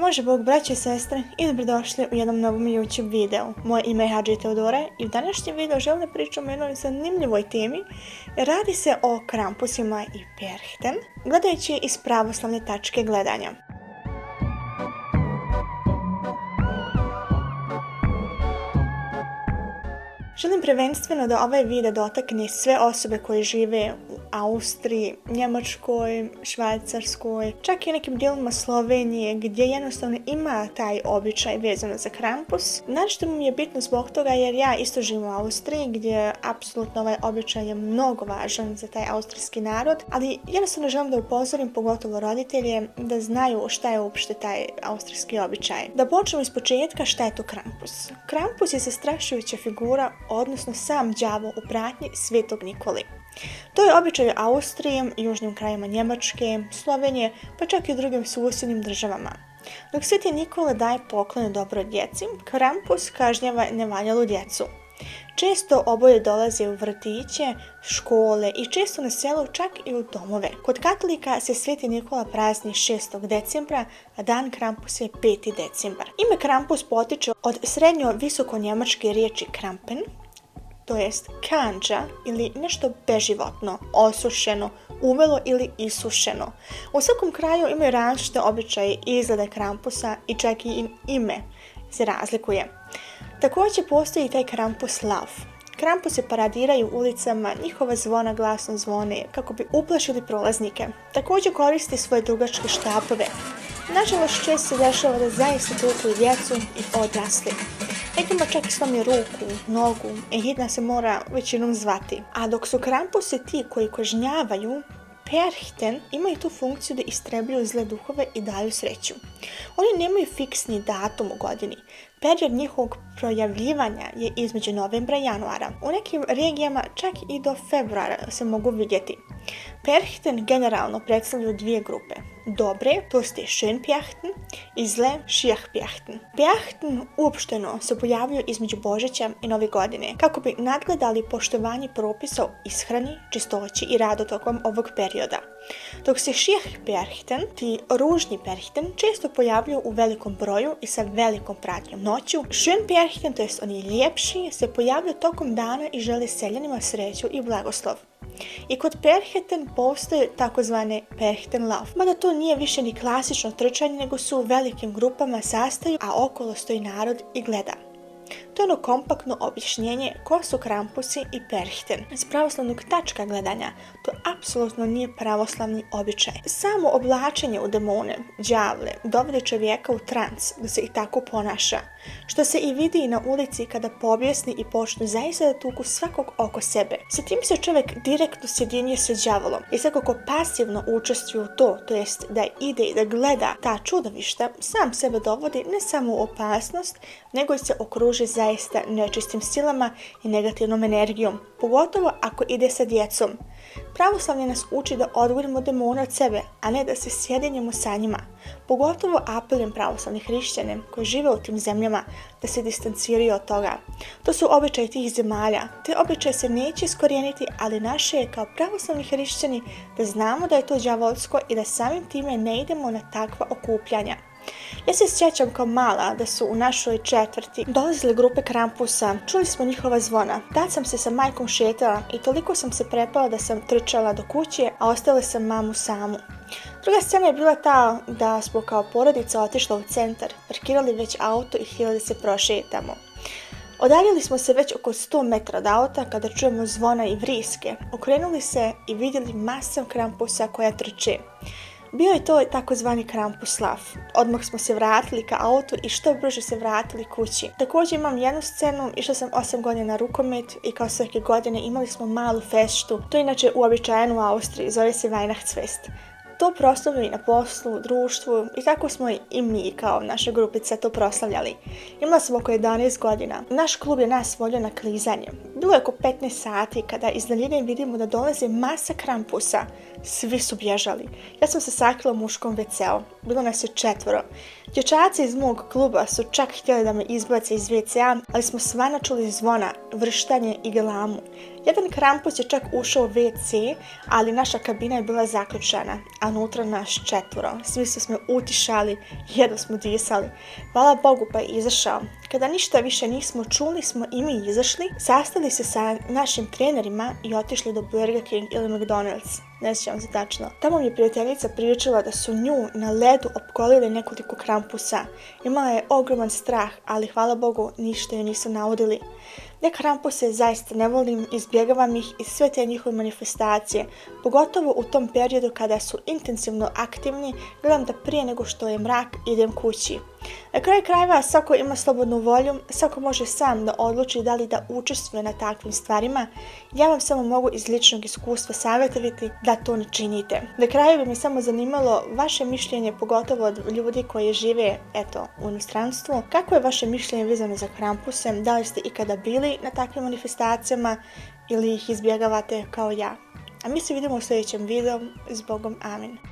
Pomože Bog, braće i sestre, i dobrodošli u jednom novom YouTube videu. Moje ime je Hadži Teodora i u današnjem videu želim da pričam o jednoj zanimljivoj temi. Radi se o krampusima i perchten, gledajući iz pravoslavne tačke gledanja. Želim prvenstveno da ovaj video dotakne sve osobe koje žive u Austriji, Njemačkoj, Švajcarskoj, čak i nekim dijelovima Slovenije gdje jednostavno ima taj običaj vezano za krampus. Našto mi je bitno zbog toga jer ja isto živim u Austriji gdje apsolutno ovaj običaj je mnogo važan za taj austrijski narod, ali jednostavno želim da upozorim pogotovo roditelje da znaju šta je uopšte taj austrijski običaj. Da počnemo iz početka, šta je to krampus? Krampus je zastrašujuća figura, odnosno sam đavo u pratnji Svetog Nikoli. To je običaj u Austriji, južnim krajima Njemačke, Slovenije, pa čak i u drugim susjednim državama. Dok Sveti Nikola daje poklone dobroj djeci, Krampus kažnjava nevaljalu djecu. Često oboje dolaze u vrtiće, škole i često na selu, čak i u domove. Kod katolika se Sveti Nikola prazni 6. decembra, a dan Krampusa je 5. decembar. Ime Krampus potiče od srednjo-visoko njemačke riječi krampen, to jest kanđa ili nešto beživotno, osušeno, uvelo ili isušeno. U svakom kraju imaju različite običaje i izglede Krampusa i čak i ime se razlikuje. Također postoji taj Krampus lav. Krampuse paradiraju ulicama, njihova zvona glasno zvone kako bi uplašili prolaznike. Također koristi svoje dugačke štapove. Nažalost, često se dešava da zaista tuku i djecu i odrasli. Nekima čak i slomi ruku, nogu i hitna se mora većinom zvati. A dok su Krampusi ti koji kažnjavaju, perchten imaju tu funkciju da istrebljuju zle duhove i daju sreću. Oni nemaju fiksni datum u godini. Period njihovog projavljivanja je između novembra i januara. U nekim regijama čak i do februara se mogu vidjeti. Perchten generalno predstavljaju dvije grupe. Dobre, to ste schönperchten, i zle, schlechtperchten. Perchten uopšteno se pojavljuju između Božića i Nove godine, kako bi nadgledali poštovanje propisa o ishrani, čistoći i radu tokom ovog perioda. Dok se schlechtperchten, ti ružni perchten, često pojavljuju u velikom broju i sa velikom pratnjom noću. Schönperchten, to jest oni ljepši, se pojavljuju tokom dana i žele seljanima sreću i blagoslov. I kod perchten postoje takozvane perchten lauf, mada to nije više ni klasično trčanje, nego su u velikim grupama sastaju, a okolo stoji narod i gleda. To je ono kompaktno objašnjenje ko su Krampusi i perchten. S pravoslavnog tačka gledanja to apsolutno nije pravoslavni običaj. Samo oblačenje u demone, đavle, dovede čovjeka u trans da se i tako ponaša, što se i vidi na ulici kada pobjesni i počnu zaista da tuku svakog oko sebe. Sa tim se čovjek direktno sjedinjuje sa đavolom i svako ko pasivno učestvuje u to jest da ide i da gleda ta čudovišta, sam sebe dovodi ne samo u opasnost, nego i se okruži zaista nečistim silama i negativnom energijom, pogotovo ako ide sa djecom. Pravoslavlje nas uči da odgojimo demone od sebe, a ne da se sjedinjemo sa njima. Pogotovo apelujem pravoslavne hrišćane koji žive u tim zemljama da se distanciraju od toga. To su običaji tih zemalja. Te običaje se neće iskorijeniti, ali naše je kao pravoslavni hrišćani da znamo da je to đavolsko i da samim time ne idemo na takva okupljanja. Ja se sjećam kao mala da su u našoj četvrti dolazile grupe Krampusa, čuli smo njihova zvona. Tad sam se sa majkom šetala i toliko sam se prepala da sam trčala do kuće, a ostavila sam mamu samu. Druga scena je bila ta da smo kao porodica otišla u centar, parkirali već auto i htjeli da se prošetamo. Odaljili smo se već oko 100 metra od auta kada čujemo zvona i vriske. Okrenuli se i vidjeli masu Krampusa koja trče. Bio je to takozvani Krampus lav. Odmah smo se vratili ka autu i što brže se vratili kući. Također imam jednu scenu, išla sam 8 godina na rukomet i kao svake godine imali smo malu feštu. To je inače uobičajeno u Austriji, zove se Weihnachtsfest. To proslavljaju i na poslu, u društvu i tako smo i mi kao naša grupica to proslavljali. Imala sam oko 11 godina. Naš klub je nas volio na klizanje. Bilo je oko 15 sati kada iz daljine vidimo da dolaze masa Krampusa. Svi su bježali. Ja sam se sakrila u muškom WC-u. Bilo nas je 4. Dječaci iz mog kluba su čak htjeli da me izbace iz WC-a, ali smo svana čuli zvona, vrštanje i galamu. Jedan Krampus je čak ušao u WC, ali naša kabina je bila zaključana, a unutra nas 4. Svi su smo utišali, jedno smo disali. Hvala Bogu pa je izašao. Kada ništa više nismo čuli, smo i mi izašli, sastali se sa našim trenerima i otišli do Burger King ili McDonald's. Ne sjećam se tačno. Tamo mi je prijateljica pričala da su nju na ledu opkolili nekoliko Krampusa. Imala je ogroman strah, ali hvala Bogu ništa joj nisu naudili. Ne Krampuse zaista ne volim, izbjegavam ih i sve te njihove manifestacije, pogotovo u tom periodu kada su intenzivno aktivni, gledam da prije nego što je mrak idem kući. Na kraju krajeva svako ima slobodnu volju, svako može sam da odluči da li da učestvuje na takvim stvarima. Ja vam samo mogu iz ličnog iskustva savjetovati da to ne činite. Na kraju bi me samo zanimalo vaše mišljenje, pogotovo od ljudi koji žive u inostranstvu. Kako je vaše mišljenje vezano za Krampuse? Da li ste ikada bili na takvim manifestacijama ili ih izbjegavate kao ja? A mi se vidimo u sljedećem videu. S Bogom, amin.